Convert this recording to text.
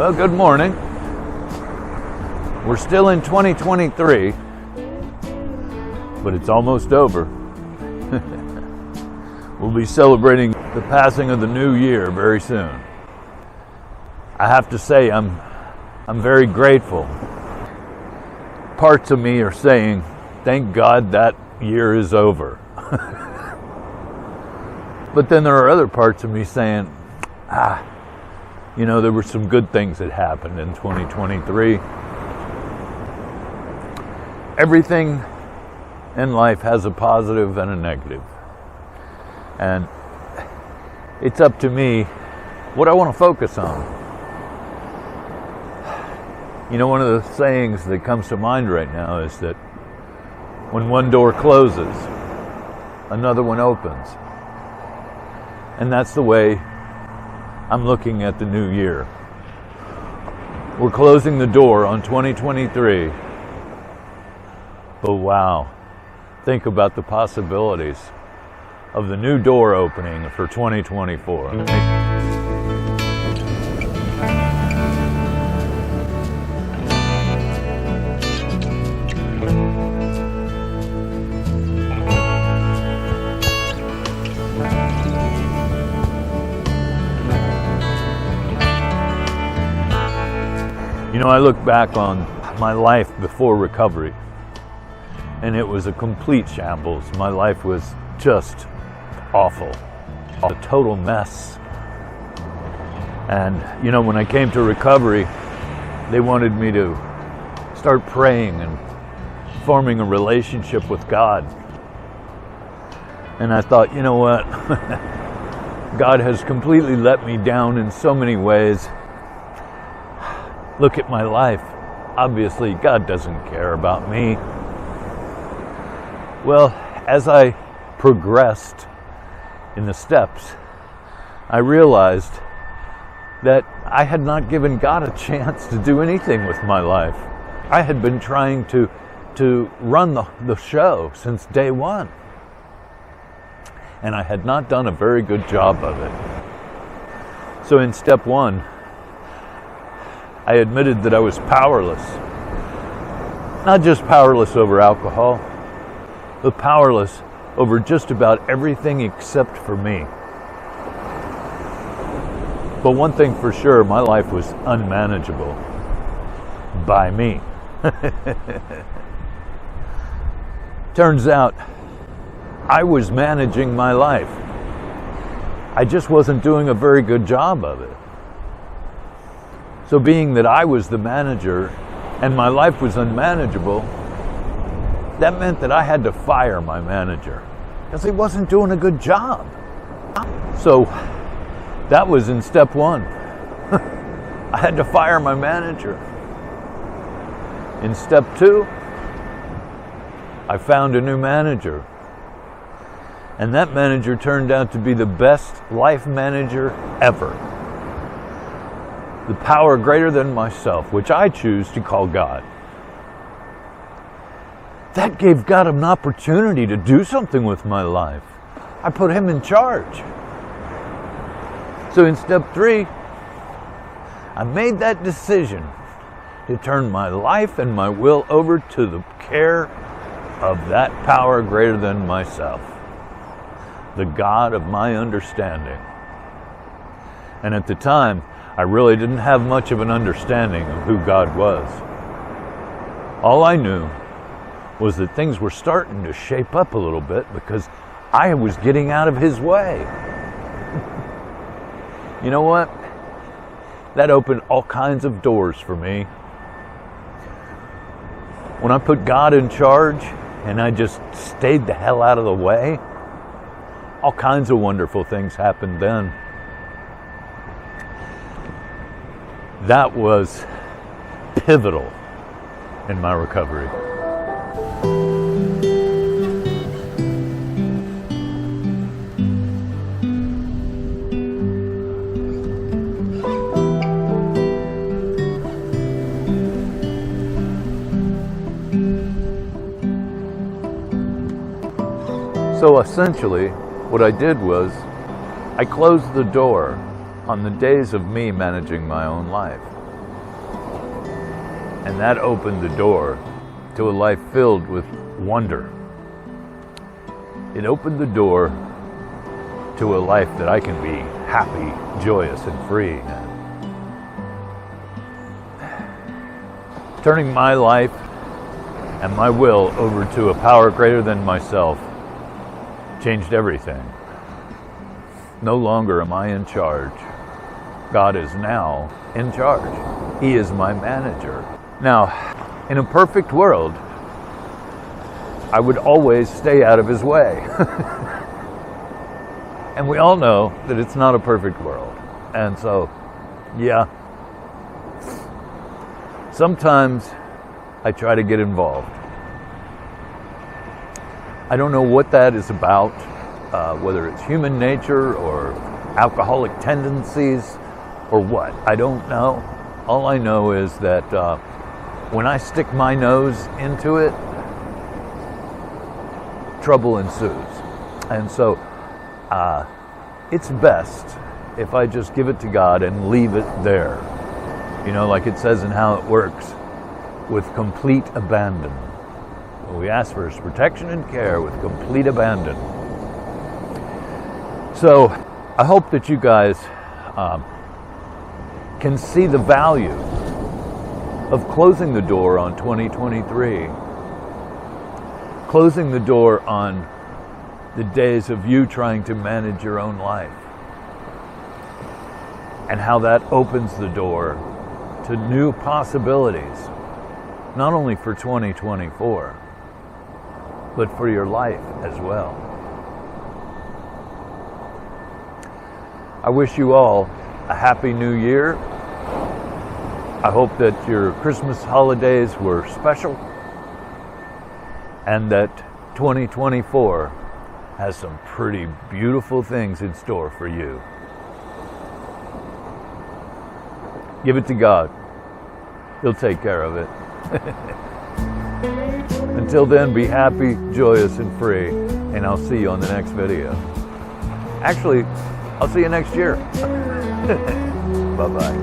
Well, good morning. We're still in 2023, but it's almost over. We'll be celebrating the passing of the new year very soon. I have to say I'm very grateful. Parts of me are saying, thank God that year is over. But then there are other parts of me saying, there were some good things that happened in 2023. Everything in life has a positive and a negative. And it's up to me what I want to focus on. One of the sayings that comes to mind right now is that when one door closes, another one opens. And that's the way I'm looking at the new year. We're closing the door on 2023. But wow, think about the possibilities of the new door opening for 2024. I look back on my life before recovery, and it was a complete shambles. My life was just awful, a total mess. And, when I came to recovery, they wanted me to start praying and forming a relationship with God. And I thought, you know what? God has completely let me down in so many ways. Look at my life. Obviously, God doesn't care about me. Well, as I progressed in the steps, I realized that I had not given God a chance to do anything with my life. I had been trying to run the show since day one. And I had not done a very good job of it. So in step one, I admitted that I was powerless. Not just powerless over alcohol, but powerless over just about everything except for me. But one thing for sure, my life was unmanageable by me. Turns out, I was managing my life. I just wasn't doing a very good job of it. So being that I was the manager and my life was unmanageable, that meant that I had to fire my manager because he wasn't doing a good job. So that was in step one. I had to fire my manager. In step two, I found a new manager. And that manager turned out to be the best life manager ever. The power greater than myself, which I choose to call God. That gave God an opportunity to do something with my life. I put him in charge. So in step three, I made that decision to turn my life and my will over to the care of that power greater than myself, the God of my understanding. And at the time, I really didn't have much of an understanding of who God was. All I knew was that things were starting to shape up a little bit because I was getting out of his way. You know what? That opened all kinds of doors for me. When I put God in charge and I just stayed the hell out of the way, all kinds of wonderful things happened then. That was pivotal in my recovery. So essentially, what I did was I closed the door on the days of me managing my own life. And that opened the door to a life filled with wonder. It opened the door to a life that I can be happy, joyous, and free. Turning my life and my will over to a power greater than myself changed everything. No longer am I in charge. God is now in charge. He is my manager. Now, in a perfect world, I would always stay out of his way. And we all know that it's not a perfect world. And so, yeah, sometimes I try to get involved. I don't know what that is about, whether it's human nature or alcoholic tendencies or what. I don't know. All I know is that when I stick my nose into it, trouble ensues. And so it's best if I just give it to God and leave it there. You know, like it says in How It Works, with complete abandon. We ask for his protection and care with complete abandon. So I hope that you guys can see the value of closing the door on 2023. Closing the door on the days of you trying to manage your own life. And how that opens the door to new possibilities, not only for 2024, but for your life as well. I wish you all a happy new year. I hope that your Christmas holidays were special and that 2024 has some pretty beautiful things in store for you. Give it to God. He'll take care of it. Until then, be happy, joyous, and free, and I'll see you on the next video. Actually, I'll see you next year. Bye-bye.